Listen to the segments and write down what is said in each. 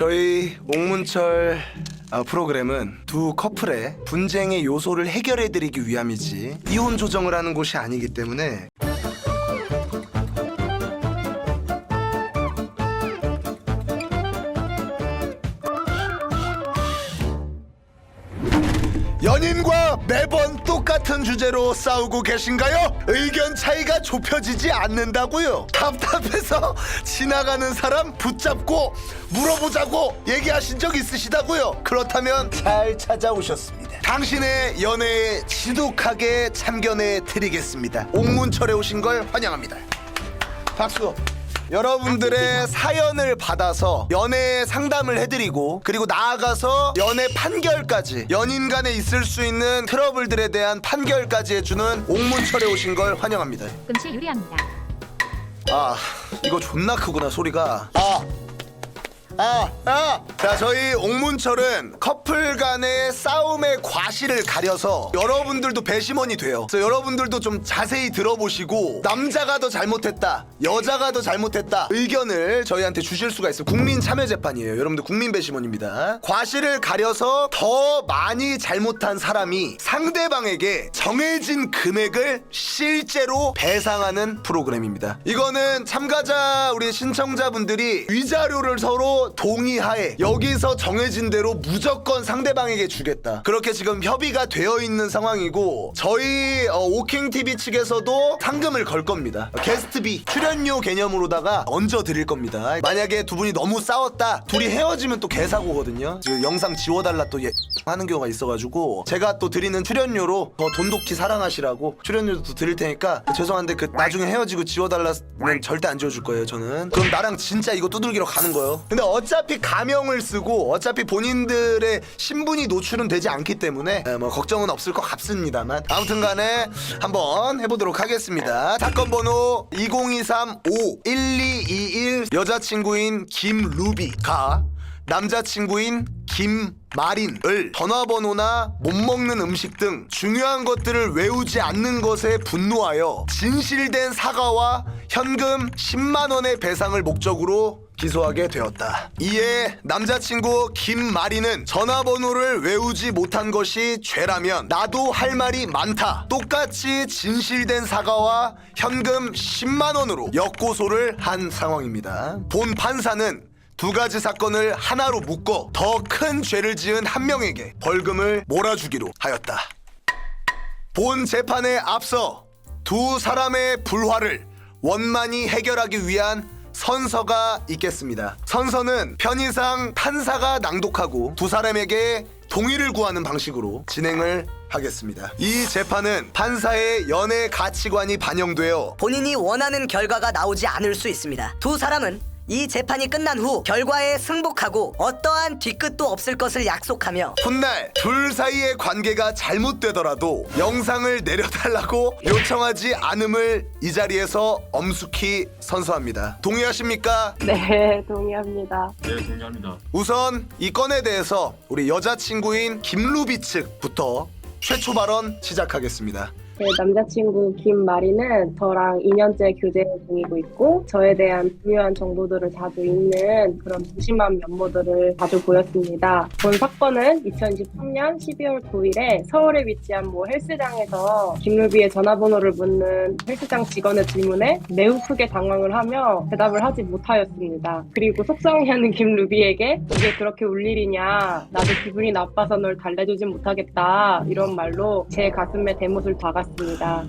저희 옥문철 프로그램은 두 커플의 분쟁의 요소를 해결해드리기 위함이지 이혼 조정을 하는 곳이 아니기 때문에 연인과 매번 똑같은 주제로 싸우고 계신가요? 의견 차이가 좁혀지지 않는다고요? 답답해서 지나가는 사람 붙잡고 물어보자고 얘기하신 적 있으시다고요? 그렇다면 잘 찾아오셨습니다. 당신의 연애에 지독하게 참견해 드리겠습니다. 옥문철에 오신 걸 환영합니다. 박수. 여러분들의 사연을 받아서 연애 상담을 해드리고 그리고 나아가서 연애 판결까지 연인 간에 있을 수 있는 트러블들에 대한 판결까지 해주는 옥문철에 오신 걸 환영합니다. 금실 유리합니다. 아 이거 존나 크구나 소리가. 자, 저희 옥문철은 커플 간의 싸움의 과실을 가려서 여러분들도 배심원이 돼요. 그래서 여러분들도 좀 자세히 들어보시고 남자가 더 잘못했다, 여자가 더 잘못했다 의견을 저희한테 주실 수가 있어요. 국민참여재판이에요. 여러분들 국민 배심원입니다. 과실을 가려서 더 많이 잘못한 사람이 상대방에게 정해진 금액을 실제로 배상하는 프로그램입니다. 이거는 참가자 우리 신청자분들이 위자료를 서로 동의하에 여기서 정해진 대로 무조건 상대방에게 주겠다, 그렇게 지금 협의가 되어 있는 상황이고 저희 오킹TV 측에서도 상금을 걸 겁니다. 게스트비 출연료 개념으로다가 얹어 드릴 겁니다. 만약에 두 분이 너무 싸웠다, 둘이 헤어지면 또 개사고거든요. 지금 영상 지워달라 또 하는 경우가 있어가지고 제가 또 드리는 출연료로 더 돈독히 사랑하시라고 출연료도 드릴 테니까 죄송한데 그 나중에 헤어지고 지워달라는 절대 안 지워줄 거예요. 저는 그럼 나랑 진짜 이거 두들기러 가는 거예요. 근데 어차피 가명을 쓰고 어차피 본인들의 신분이 노출은 되지 않기 때문에 뭐 걱정은 없을 것 같습니다만 아무튼 간에 한번 해보도록 하겠습니다. 사건 번호 2023-51221 여자친구인 김루비가 남자친구인 김마린을 전화번호나 못 먹는 음식 등 중요한 것들을 외우지 않는 것에 분노하여 진실된 사과와 현금 10만 원의 배상을 목적으로 기소하게 되었다. 이에 남자친구 김마리는 전화번호를 외우지 못한 것이 죄라면 나도 할 말이 많다, 똑같이 진실된 사과와 현금 10만 원으로 역고소를 한 상황입니다. 본 판사는 두 가지 사건을 하나로 묶어 더 큰 죄를 지은 한 명에게 벌금을 몰아주기로 하였다. 본 재판에 앞서 두 사람의 불화를 원만히 해결하기 위한 선서가 있겠습니다. 선서는 편의상 판사가 낭독하고 두 사람에게 동의를 구하는 방식으로 진행을 하겠습니다. 이 재판은 판사의 연애 가치관이 반영되어 본인이 원하는 결과가 나오지 않을 수 있습니다. 두 사람은 이 재판이 끝난 후 결과에 승복하고 어떠한 뒤끝도 없을 것을 약속하며 훗날 둘 사이의 관계가 잘못되더라도 영상을 내려달라고 요청하지 않음을 이 자리에서 엄숙히 선서합니다. 동의하십니까? 네, 동의합니다. 네, 동의합니다. 우선 이 건에 대해서 우리 여자친구인 김루비 측부터 최초 발언 시작하겠습니다. 제 남자친구 김마리는 저랑 2년째 교제 중이고 있고 저에 대한 중요한 정보들을 자주 읽는 그런 무심한 면모들을 자주 보였습니다. 본 사건은 2023년 12월 9일에 서울에 위치한 모 헬스장에서 김루비의 전화번호를 묻는 헬스장 직원의 질문에 매우 크게 당황을 하며 대답을 하지 못하였습니다. 그리고 속상해하는 김루비에게 이게 그렇게 울 일이냐, 나도 기분이 나빠서 널 달래주진 못하겠다, 이런 말로 제 가슴에 대못을 박았습니다.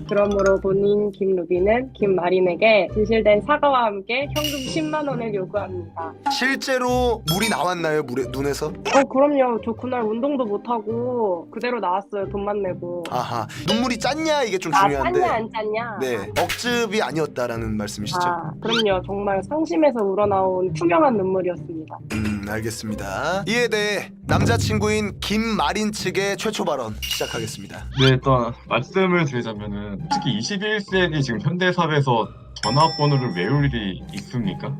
그러므로 본인 김루비는 김마린에게 진실된 사과와 함께 현금 10만 원을 요구합니다. 실제로 물이 나왔나요? 눈에서? 그럼요. 저 그날 운동도 못하고 그대로 나왔어요. 돈만 내고. 아하, 눈물이 짰냐 이게 좀 아, 중요한데. 짰냐 안 짰냐? 네, 억즙이 아니었다라는 말씀이시죠? 그럼요. 정말 상심해서 우러나온 투명한 눈물이었습니다. 알겠습니다. 이에 대해 남자친구인 김마린 측의 최초 발언 시작하겠습니다. 네, 일단 말씀을 드리자면은 특히 21세기 지금 현대사회에서 전화번호를 외울 일이 있습니까?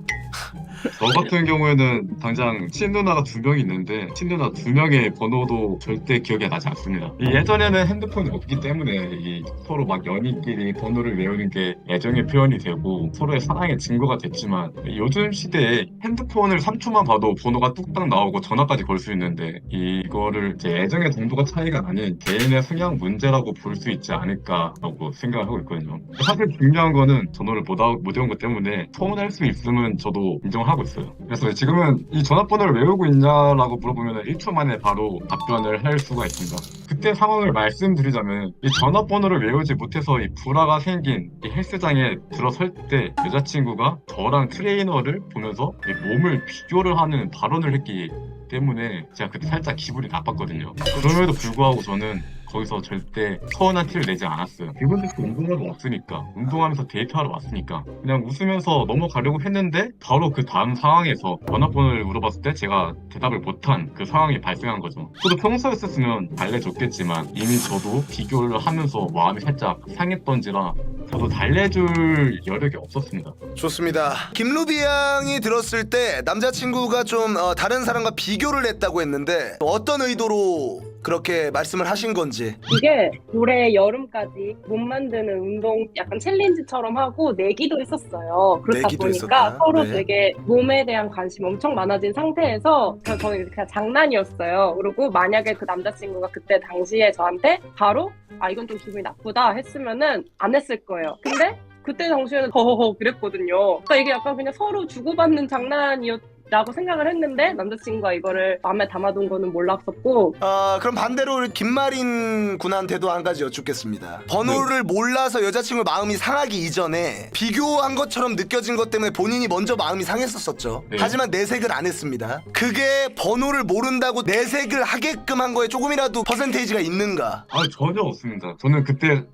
저 같은 경우에는 당장 친누나가 2명이 있는데 친누나 2명의 번호도 절대 기억이 나지 않습니다. 예전에는 핸드폰이 없기 때문에 이 서로 막 연인끼리 번호를 외우는 게 애정의 표현이 되고 서로의 사랑의 증거가 됐지만 요즘 시대에 핸드폰을 3초만 봐도 번호가 뚝딱 나오고 전화까지 걸 수 있는데 이거를 이제 애정의 정도가 차이가 아닌 개인의 성향 문제라고 볼 수 있지 않을까라고 생각을 하고 있거든요. 사실 중요한 거는 전화를 못 외운 것 때문에 서운할 수 있음은 저도 인정하고 있어요. 그래서 지금은 이 전화번호를 외우고 있냐라고 물어보면 1초 만에 바로 답변을 할 수가 있습니다. 그때 상황을 말씀드리자면 이 전화번호를 외우지 못해서 이 불화가 생긴 이 헬스장에 들어설 때 여자친구가 저랑 트레이너를 보면서 이 몸을 비교를 하는 발언을 했기 때문에 제가 그때 살짝 기분이 나빴거든요. 그럼에도 불구하고 저는 거기서 절대 서운한 티를 내지 않았어요. 기분도 운동하러 왔으니까, 운동하면서 데이트하러 왔으니까 그냥 웃으면서 넘어가려고 했는데 바로 그 다음 상황에서 전화번호를 물어봤을 때 제가 대답을 못한 그 상황이 발생한 거죠. 저도 평소였었으면 달래줬겠지만 이미 저도 비교를 하면서 마음이 살짝 상했던지라 저도 달래줄 여력이 없었습니다. 좋습니다. 김루비 양이 들었을 때 남자친구가 좀 다른 사람과 비교를 했다고 했는데 어떤 의도로 그렇게 말씀을 하신 건지. 이게 올해 여름까지 몸 만드는 운동 약간 챌린지처럼 하고 내기도 했었어요. 그렇다 내기도 보니까 했었다. 서로 네. 되게 몸에 대한 관심이 엄청 많아진 상태에서 저는 그냥 장난이었어요. 그리고 만약에 그 남자친구가 그때 당시에 저한테 바로 이건 좀 기분이 나쁘다 했으면은 안 했을 거예요. 근데 그때 당시에는 허허허 그랬거든요. 그러니까 이게 약간 그냥 서로 주고받는 장난이었다고 생각을 했는데 남자친구가 이거를 마음에 담아둔 거는 몰랐었고. 그럼 반대로 김마린 군한테도 한 가지 여쭙겠습니다. 번호를 몰라서 여자친구 마음이 상하기 이전에 비교한 것처럼 느껴진 것 때문에 본인이 먼저 마음이 상했었었죠. 네. 하지만 내색을 안 했습니다. 그게 번호를 모른다고 내색을 하게끔 한 거에 조금이라도 퍼센테이지가 있는가? 전혀 없습니다. 저는 그때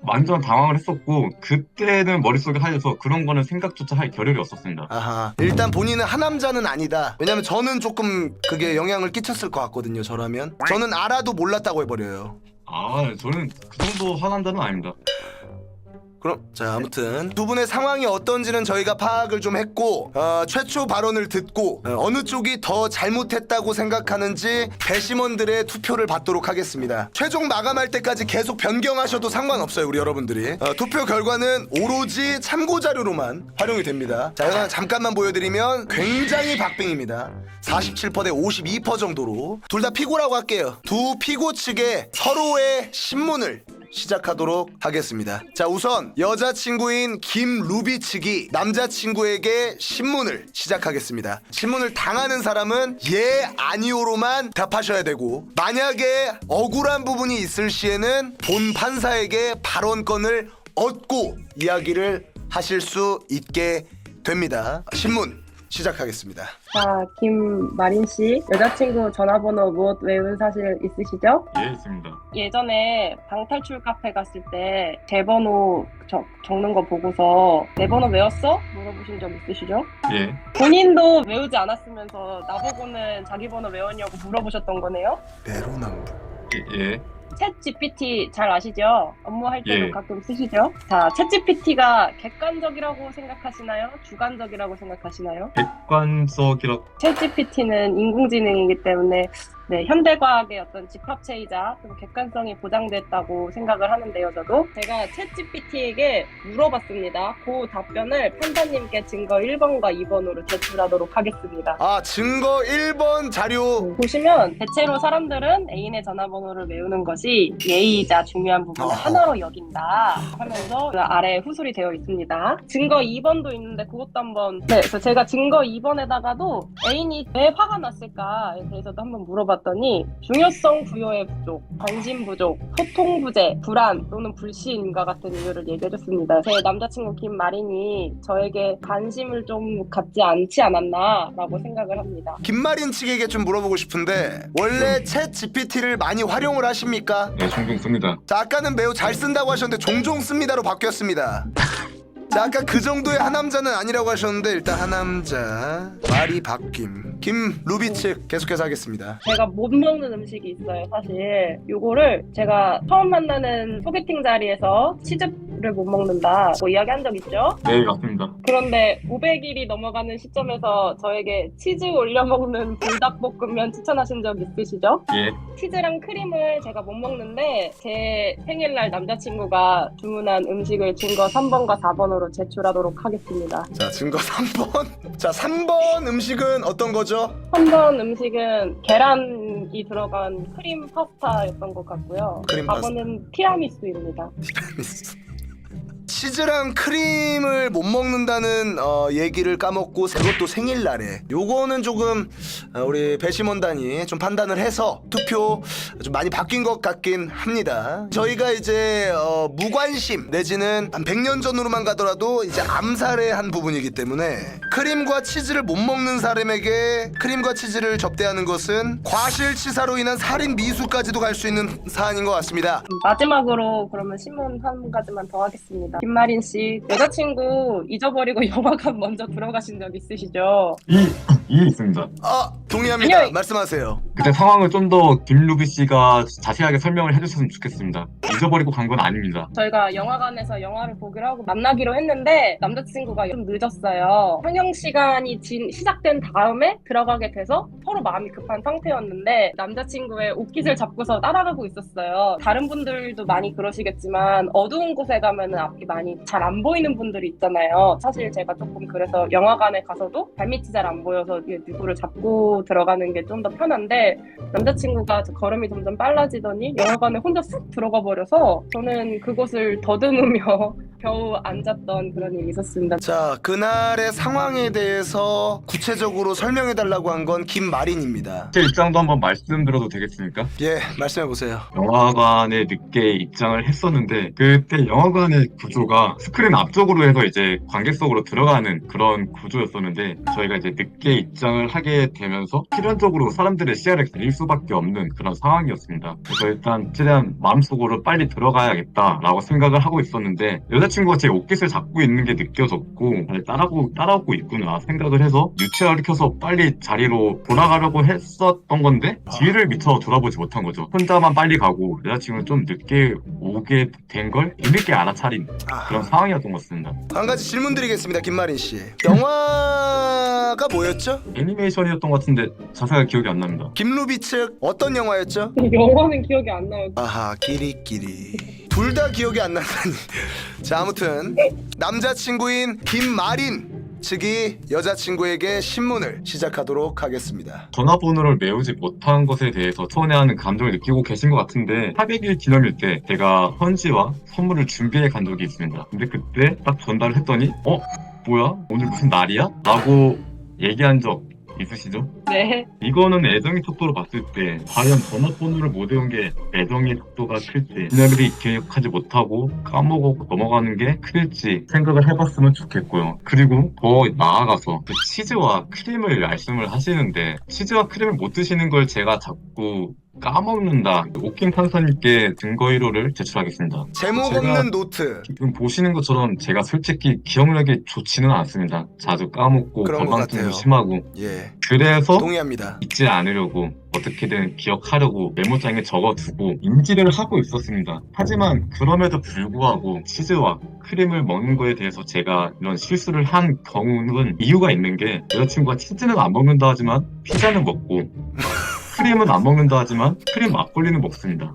완전 당황을 했었고 그때는 머릿속에 하여서 그런 거는 생각조차 할 겨를이 없었습니다. 아하. 일단 본인은 하남자는 아니다. 왜냐면 저는 조금 그게 영향을 끼쳤을 것 같거든요. 저라면 저는 알아도 몰랐다고 해버려요. 저는 그 정도 화난다는 아닙니다. 그럼 자 아무튼 두 분의 상황이 어떤지는 저희가 파악을 좀 했고 최초 발언을 듣고 어느 쪽이 더 잘못했다고 생각하는지 배심원들의 투표를 받도록 하겠습니다. 최종 마감할 때까지 계속 변경하셔도 상관없어요. 우리 여러분들이 투표 결과는 오로지 참고자료로만 활용이 됩니다. 자 이거 잠깐만 보여드리면 굉장히 박빙입니다. 47%대 52% 정도로 둘 다 피고라고 할게요. 두 피고 측에 서로의 신문을 시작하도록 하겠습니다. 자 우선 여자친구인 김루비 측이 남자친구에게 신문을 시작하겠습니다. 신문을 당하는 사람은 예 아니오로만 답하셔야 되고 만약에 억울한 부분이 있을 시에는 본 판사에게 발언권을 얻고 이야기를 하실 수 있게 됩니다. 신문 시작하겠습니다. 자, 김마린 씨, 여자친구 전화번호 무엇 외운 사실 있으시죠? 예, 있습니다. 예전에 방탈출 카페 갔을 때 제 번호 적는 거 보고서 내 번호 외웠어? 물어보신 적 있으시죠? 예. 본인도 외우지 않았으면서 나보고는 자기 번호 외웠냐고 물어보셨던 거네요? 내로남불. 예. 챗 GPT 잘 아시죠? 업무할 때도 예. 가끔 쓰시죠? 자, 챗 GPT가 객관적이라고 생각하시나요? 주관적이라고 생각하시나요? 객관적이라고. 챗 GPT는 인공지능이기 때문에 현대과학의 어떤 집합체이자 좀 객관성이 보장됐다고 생각을 하는데요, 저도. 제가 챗 GPT에게 물어봤습니다. 그 답변을 판사님께 증거 1번과 2번으로 제출하도록 하겠습니다. 증거 1번 자료. 보시면 대체로 사람들은 애인의 전화번호를 외우는 것이 예의이자 중요한 부분을 하나로 여긴다 하면서 그 아래에 후술이 되어 있습니다. 증거 2번도 있는데 그것도 한번 그래서 제가 증거 2번에다가도 애인이 왜 화가 났을까에 대해서도 한번 물어봤더니 중요성 부여의 부족, 관심 부족, 소통 부재, 불안 또는 불신과 같은 이유를 얘기해줬습니다. 제 남자친구 김마린이 저에게 관심을 좀 갖지 않지 않았나 라고 생각을 합니다. 김마린 측에게 좀 물어보고 싶은데 원래 챗 GPT를 많이 활용을 하십니까? 네, 종종 씁니다. 자 아까는 매우 잘 쓴다고 하셨는데 종종 씁니다로 바뀌었습니다. 자 아까 그 정도의 하남자는 아니라고 하셨는데 일단 하남자 말이 바뀜. 김 루비 측 계속해서 하겠습니다. 제가 못 먹는 음식이 있어요, 사실. 요거를 제가 처음 만나는 소개팅 자리에서 치즈를 못 먹는다고 이야기한 적 있죠? 네, 맞습니다. 그런데 500일이 넘어가는 시점에서 저에게 치즈 올려 먹는 불닭볶음면 추천하신 적 있으시죠? 예. 치즈랑 크림을 제가 못 먹는데 제 생일날 남자친구가 주문한 음식을 증거 3번과 4번으로 제출하도록 하겠습니다. 자, 증거 3번. 자, 3번 음식은 어떤 거죠? 3번 음식은 계란이 들어간 크림 파스타였던 것 같고요. 크림 파스타. 4번은 티라미수입니다. 치즈랑 크림을 못 먹는다는 얘기를 까먹고 그것도 생일날에 요거는 조금 우리 배심원단이 좀 판단을 해서 투표 좀 많이 바뀐 것 같긴 합니다. 저희가 이제 무관심 내지는 한 100년 전으로만 가더라도 이제 암살의 한 부분이기 때문에 크림과 치즈를 못 먹는 사람에게 크림과 치즈를 접대하는 것은 과실치사로 인한 살인 미수까지도 갈 수 있는 사안인 것 같습니다. 마지막으로 그러면 신문 한 가지만 더 하겠습니다. 김마린 씨, 여자친구 잊어버리고 영화관 먼저 들어가신 적 있으시죠? 이 있습니다. 동의합니다. 아니요. 말씀하세요. 그때 상황을 좀 더 김루비 씨가 자세하게 설명을 해주셨으면 좋겠습니다. 잊어버리고 간 건 아닙니다. 저희가 영화관에서 영화를 보기로 하고 만나기로 했는데 남자친구가 좀 늦었어요. 상영 시간이 시작된 다음에 들어가게 돼서 서로 마음이 급한 상태였는데 남자친구의 옷깃을 잡고서 따라가고 있었어요. 다른 분들도 많이 그러시겠지만 어두운 곳에 가면은 앞이 많이 잘 안 보이는 분들이 있잖아요. 사실 제가 조금 그래서 영화관에 가서도 발밑이 잘 안 보여서 누구를 잡고 들어가는 게 좀 더 편한데 남자친구가 걸음이 점점 빨라지더니 영화관에 혼자 쑥 들어가 버려서 저는 그곳을 더듬으며 겨우 앉았던 그런 일이 있었습니다. 자, 그날의 상황에 대해서 구체적으로 설명해달라고 한 건 김마린입니다. 제 입장도 한번 말씀드려도 되겠습니까? 예, 말씀해보세요. 영화관에 늦게 입장을 했었는데 그때 영화관의 구조가 스크린 앞쪽으로 해서 이제 관객석으로 들어가는 그런 구조였었는데 저희가 이제 늦게 입장을 하게 되면서 필연적으로 사람들의 시야를 가릴 수밖에 없는 그런 상황이었습니다. 그래서 일단 최대한 마음속으로 빨리 들어가야겠다라고 생각을 하고 있었는데 여자친구가 제 옷깃을 잡고 있는 게 느껴졌고 따라오고 있구나 생각을 해서 유치원을 켜서 빨리 자리로 돌아가려고 했었던 건데 뒤를 미처 돌아보지 못한 거죠. 혼자만 빨리 가고 여자친구는 좀 늦게 오게 된 걸 뒤늦게 알아차린 그런 상황이었던 것 같습니다. 한 가지 질문 드리겠습니다, 김마린 씨. 영화가 뭐였죠? 애니메이션이었던 것 같은데 자세하게 기억이 안 납니다. 김루비 측 어떤 영화였죠? 영화는 기억이 안 나요. 아하, 끼리끼리. 둘 다 기억이 안 난다니. 자, 아무튼 남자친구인 김마린 측이 여자친구에게 신문을 시작하도록 하겠습니다. 전화번호를 메우지 못한 것에 대해서 서운해하는 감정을 느끼고 계신 것 같은데 400일 기념일 때 제가 편지와 선물을 준비해 간 적이 있습니다. 근데 그때 딱 전달을 했더니 뭐야? 오늘 무슨 날이야? 라고 얘기한 적 있으시죠? 네. 이거는 애정의 속도로 봤을 때 과연 전화번호를 못 외운 게 애정의 속도가 클지 기념일이 기억하지 못하고 까먹고 넘어가는 게 클지 생각을 해봤으면 좋겠고요. 그리고 더 나아가서 그 치즈와 크림을 말씀을 하시는데 치즈와 크림을 못 드시는 걸 제가 자꾸 까먹는다. 오킹 판사님께 증거 1호를 제출하겠습니다. 제목 제가 없는 노트. 지금 보시는 것처럼 제가 솔직히 기억력이 좋지는 않습니다. 자주 까먹고 그런 것 건강증도 같아요. 심하고 예, 그래서 동의합니다. 잊지 않으려고 어떻게든 기억하려고 메모장에 적어두고 인지를 하고 있었습니다. 하지만 그럼에도 불구하고 치즈와 크림을 먹는 거에 대해서 제가 이런 실수를 한 경우는 이유가 있는 게 여자친구가 치즈는 안 먹는다 하지만 피자는 먹고 크림은 안 먹는다 하지만 크림 막걸리는 먹습니다.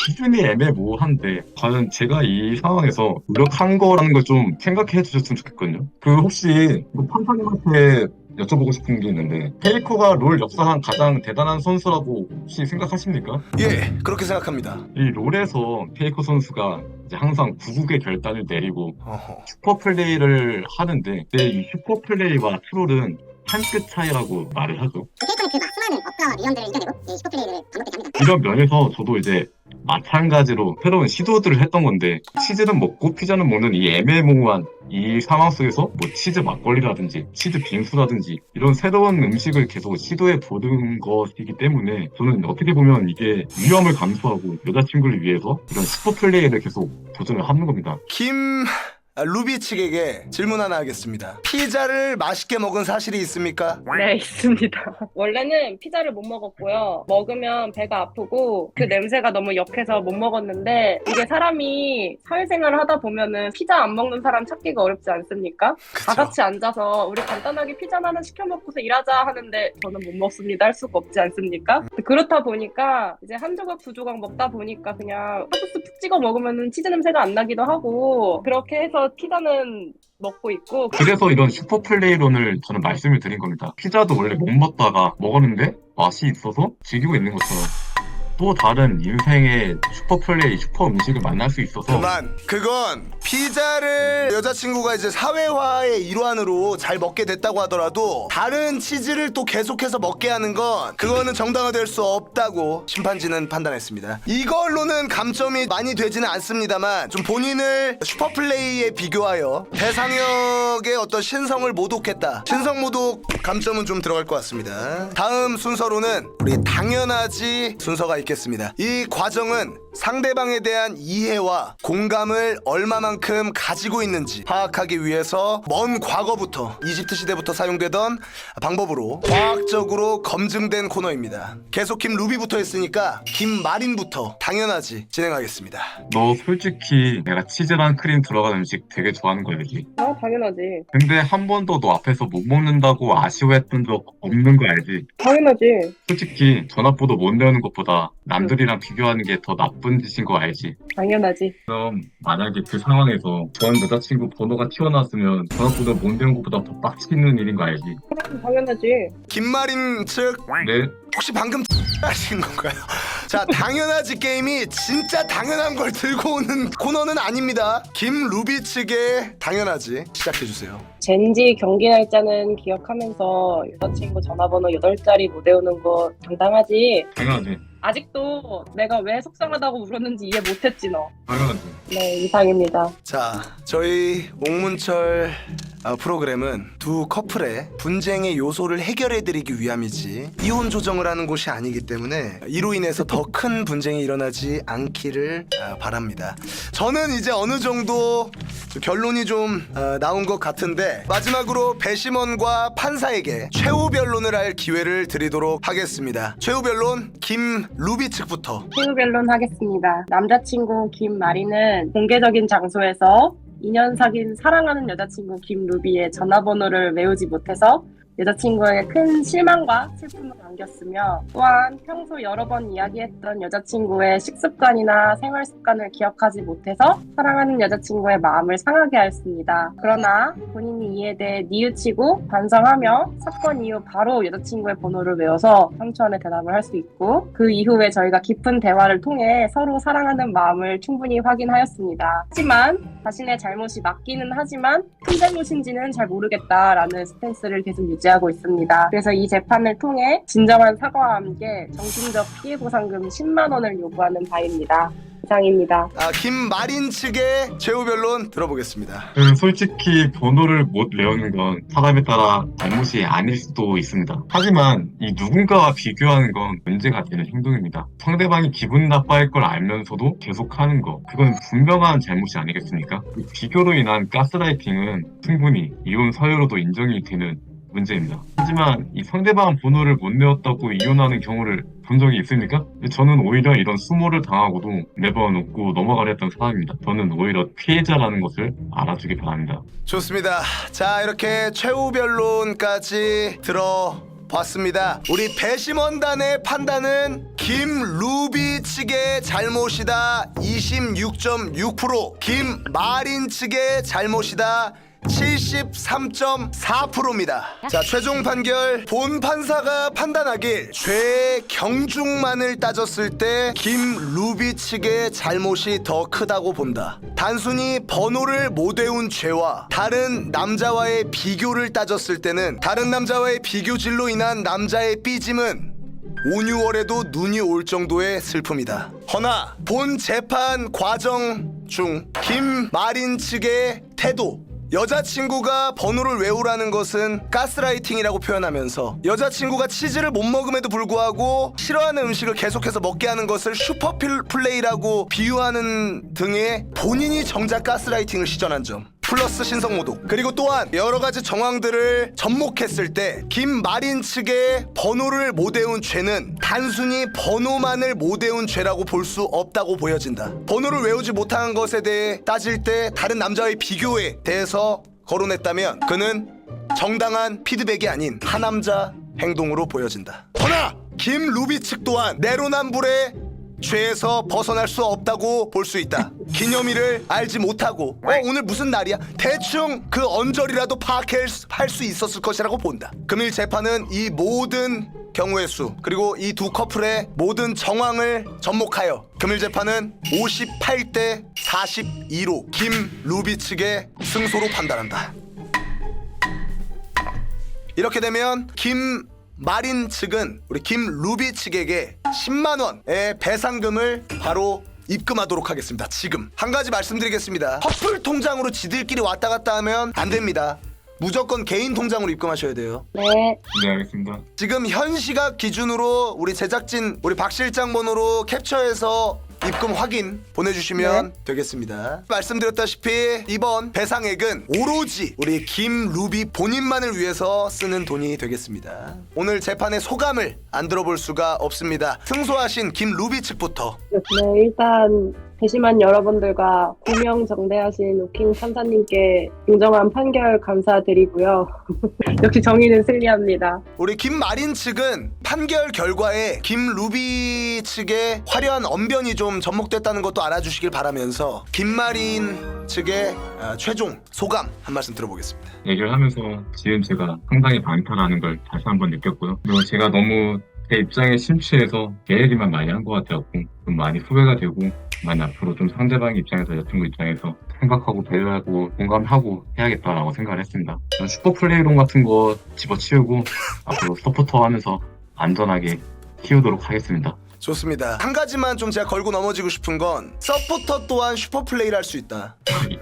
기준이 애매모호한데 과연 제가 이 상황에서 노력한 거라는 걸 좀 생각해 주셨으면 좋겠거든요. 혹시 판사님한테 여쭤보고 싶은 게 있는데 페이커가 롤 역사상 가장 대단한 선수라고 혹시 생각하십니까? 예, 그렇게 생각합니다. 이 롤에서 페이커 선수가 이제 항상 구국의 결단을 내리고 어허. 슈퍼플레이를 하는데 이 슈퍼플레이와 트롤은 한 끗 차이라고 말을 하죠. 페이커는 그 수많은 업과 위원들을 이겨내고 이 슈퍼플레이를 반복되게 합니다. 이런 면에서 저도 이제 마찬가지로 새로운 시도들을 했던 건데 치즈는 먹고 피자는 먹는 이 애매모호한 이 상황 속에서 뭐 치즈 막걸리라든지 치즈 빙수라든지 이런 새로운 음식을 계속 시도해 보는 것이기 때문에 저는 어떻게 보면 이게 위험을 감수하고 여자친구를 위해서 이런 슈퍼플레이를 계속 도전을 하는 겁니다. 루비 측에게 질문 하나 하겠습니다. 피자를 맛있게 먹은 사실이 있습니까? 네, 있습니다. 원래는 피자를 못 먹었고요. 먹으면 배가 아프고 그 냄새가 너무 역해서 못 먹었는데 이게 사람이 사회생활을 하다 보면은 피자 안 먹는 사람 찾기가 어렵지 않습니까? 다 같이 앉아서 우리 간단하게 피자 하나 시켜 먹고서 일하자 하는데 저는 못 먹습니다 할 수가 없지 않습니까? 그렇다 보니까 이제 한 조각 두 조각 먹다 보니까 그냥 핫소스 푹 찍어 먹으면은 치즈 냄새가 안 나기도 하고 그렇게 해서 피자는 먹고 있고 그래서 이런 슈퍼플레이론을 저는 말씀을 드린 겁니다. 피자도 원래 못 먹다가 먹었는데 맛이 있어서 즐기고 있는 것처럼 또 다른 인생의 슈퍼플레이, 슈퍼 음식을 만날 수 있어서 그건 피자를 여자친구가 이제 사회화의 일환으로 잘 먹게 됐다고 하더라도 다른 치즈를 또 계속해서 먹게 하는 건 그거는 정당화될 수 없다고 심판지는 판단했습니다. 이걸로는 감점이 많이 되지는 않습니다만 좀 본인을 슈퍼플레이에 비교하여 대상역의 어떤 신성을 모독했다. 신성 모독 감점은 좀 들어갈 것 같습니다. 다음 순서로는 우리 당연하지 순서가 있겠습니다. 이 과정은 상대방에 대한 이해와 공감을 얼마만큼 가지고 있는지 파악하기 위해서 먼 과거부터 이집트 시대부터 사용되던 방법으로 과학적으로 검증된 코너입니다. 계속 김 루비부터 했으니까 김마린부터 당연하지 진행하겠습니다. 너 솔직히 내가 치즈랑 크림 들어간 음식 되게 좋아하는 거 알지? 아 당연하지 근데 한 번도 너 앞에서 못 먹는다고 아쉬워했던 적 없는 거 알지? 당연하지 솔직히 전화번호 못 내는 것보다 남들이랑 비교하는 게 더 나쁜 짓인 거 알지? 당연하지 그럼 만약에 그 상황에서 전 여자친구 번호가 튀어나왔으면 전화번호 못 내는 것보다 더 빡치는 일인 거 알지? 당연하지 김마린 측 네? 혹시 방금 하신 건가요? 자, 당연하지 게임이 진짜 당연한 걸 들고 오는 코너는 아닙니다. 김 루비 측의 당연하지 시작해주세요. 젠지 경기 날짜는 기억하면서 여자친구 전화번호 8자리 못 외우는 거 당당하지? 당연하지. 아직도 내가 왜 속상하다고 울었는지 이해 못했지 너. 당연하지. 네, 이상입니다. 자, 저희 옥문철 프로그램은 두 커플의 분쟁의 요소를 해결해드리기 위함이지 이혼 조정을 하는 곳이 아니기 때문에 이로 인해서 더 큰 분쟁이 일어나지 않기를 바랍니다. 저는 이제 어느 정도 결론이 좀 나온 것 같은데 마지막으로 배심원과 판사에게 최후 변론을 할 기회를 드리도록 하겠습니다. 최후 변론 김 루비 측부터. 최후 변론 하겠습니다. 남자친구 김마리는 공개적인 장소에서 2년 사귄 사랑하는 여자친구 김루비의 전화번호를 외우지 못해서 여자친구에게 큰 실망과 슬픔을 안겼으며 또한 평소 여러 번 이야기했던 여자친구의 식습관이나 생활 습관을 기억하지 못해서 사랑하는 여자친구의 마음을 상하게 하였습니다. 그러나 본인이 이에 대해 뉘우치고 반성하며 사건 이후 바로 여자친구의 번호를 외워서 상처원의 대답을 할 수 있고 그 이후에 저희가 깊은 대화를 통해 서로 사랑하는 마음을 충분히 확인하였습니다. 하지만 자신의 잘못이 맞기는 하지만 큰 잘못인지는 잘 모르겠다라는 스탠스를 계속 유지하고 있습니다. 그래서 이 재판을 통해 진정한 사과와 함께 정신적 피해 보상금 10만 원을 요구하는 바입니다. 이상입니다. 김마린 측의 최후 변론 들어보겠습니다. 솔직히 번호를 못 외우는 건 사람에 따라 잘못이 아닐 수도 있습니다. 하지만 이 누군가와 비교하는 건 문제가 되는 행동입니다. 상대방이 기분 나빠할 걸 알면서도 계속하는 거 그건 분명한 잘못이 아니겠습니까? 이 비교로 인한 가스라이팅은 충분히 이혼 사유로도 인정이 되는 문제입니다. 하지만 이 상대방 번호를 못 외웠다고 이혼하는 경우를 본 적이 있습니까? 저는 오히려 이런 수모를 당하고도 매번 웃고 넘어가려 했던 사람입니다. 저는 오히려 피해자라는 것을 알아주기 바랍니다. 좋습니다. 자, 이렇게 최후 변론까지 들어봤습니다. 우리 배심원단의 판단은 김루비 측의 잘못이다 26.6%, 김마린 측의 잘못이다 73.4%입니다. 자, 최종 판결 본 판사가 판단하길 죄경중만을 따졌을 때 김루비 측의 잘못이 더 크다고 본다. 단순히 번호를 못 외운 죄와 다른 남자와의 비교를 따졌을 때는 다른 남자와의 비교질로 인한 남자의 삐짐은 5, 6월에도 눈이 올 정도의 슬픔이다. 허나 본 재판 과정 중 김마린 측의 태도, 여자친구가 번호를 외우라는 것은 가스라이팅이라고 표현하면서 여자친구가 치즈를 못 먹음에도 불구하고 싫어하는 음식을 계속해서 먹게 하는 것을 슈퍼플레이라고 비유하는 등의 본인이 정작 가스라이팅을 시전한 점, 플러스 신성모독, 그리고 또한 여러가지 정황들을 접목했을 때 김마린 측의 번호를 못 외운 죄는 단순히 번호만을 못 외운 죄라고 볼 수 없다고 보여진다. 번호를 외우지 못한 것에 대해 따질 때 다른 남자의 비교에 대해서 거론했다면 그는 정당한 피드백이 아닌 하남자 행동으로 보여진다. 허나 김루비 측 또한 내로남불의 죄에서 벗어날 수 없다고 볼 수 있다. 기념일을 알지 못하고 오늘 무슨 날이야? 대충 그 언저리라도 파악할 수 있었을 것이라고 본다. 금일 재판은 이 모든 경우의 수 그리고 이 두 커플의 모든 정황을 접목하여 금일 재판은 58대 42로 김루비 측의 승소로 판단한다. 이렇게 되면 김마린 측은 우리 김루비 측에게 10만 원의 배상금을 바로 입금하도록 하겠습니다. 지금 한 가지 말씀드리겠습니다. 커플 통장으로 지들끼리 왔다 갔다 하면 안 됩니다. 무조건 개인 통장으로 입금하셔야 돼요. 네. 네, 알겠습니다. 지금 현 시각 기준으로 우리 제작진 우리 박 실장 번호로 캡처해서 입금 확인 보내주시면 되겠습니다. 말씀드렸다시피 이번 배상액은 오로지 우리 김루비 본인만을 위해서 쓰는 돈이 되겠습니다. 오늘 재판의 소감을 안 들어볼 수가 없습니다. 승소하신 김루비 측부터. 네, 일단 배심원 여러분들과 구명정대하신 오킹 판사님께 공정한 판결 감사드리고요. 역시 정의는 승리합니다. 우리 김마린 측은 판결 결과에 김루비 측의 화려한 언변이 좀 접목됐다는 것도 알아주시길 바라면서 김마린 측의 최종 소감 한 말씀 들어보겠습니다. 얘기를 하면서 지금 제가 상당히 방탄하는 걸 다시 한번 느꼈고요. 그리고 제가 너무 제 입장에 심취해서 얘기만 많이 한 것 같아갖고 좀 많이 후회가 되고 많이 앞으로 좀 상대방 입장에서 여자친구 입장에서 생각하고 배려하고 공감하고 해야겠다라고 생각을 했습니다. 슈퍼플레이론 같은 거 집어치우고 앞으로 서포터 하면서 안전하게 키우도록 하겠습니다. 좋습니다. 한 가지만 좀 제가 걸고 넘어지고 싶은 건 서포터 또한 슈퍼플레이를 할 수 있다.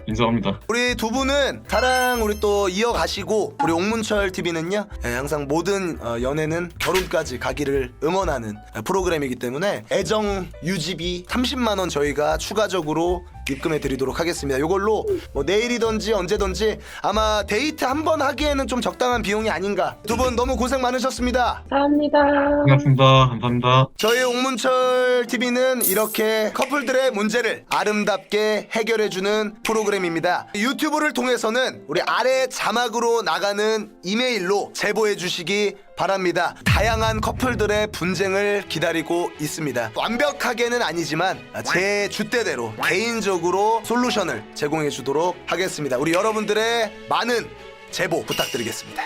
인정합니다. 우리 두 분은 사랑 우리 또 이어가시고 우리 옥문철 TV는요 항상 모든 연애는 결혼까지 가기를 응원하는 프로그램이기 때문에 애정 유지비 30만 원 저희가 추가적으로 입금해 드리도록 하겠습니다. 이걸로 뭐 내일이든지 언제든지 아마 데이트 한 번 하기에는 좀 적당한 비용이 아닌가. 두 분 너무 고생 많으셨습니다. 감사합니다. 반갑습니다. 감사합니다. 저희 옥문철 TV는 이렇게 커플들의 문제를 아름답게 해결해주는 프로그램입니다. 유튜브를 통해서는 우리 아래 자막으로 나가는 이메일로 제보해 주시기 바랍니다. 다양한 커플들의 분쟁을 기다리고 있습니다. 완벽하게는 아니지만 제 줏대대로 개인적으로 솔루션을 제공해 주도록 하겠습니다. 우리 여러분들의 많은 제보 부탁드리겠습니다.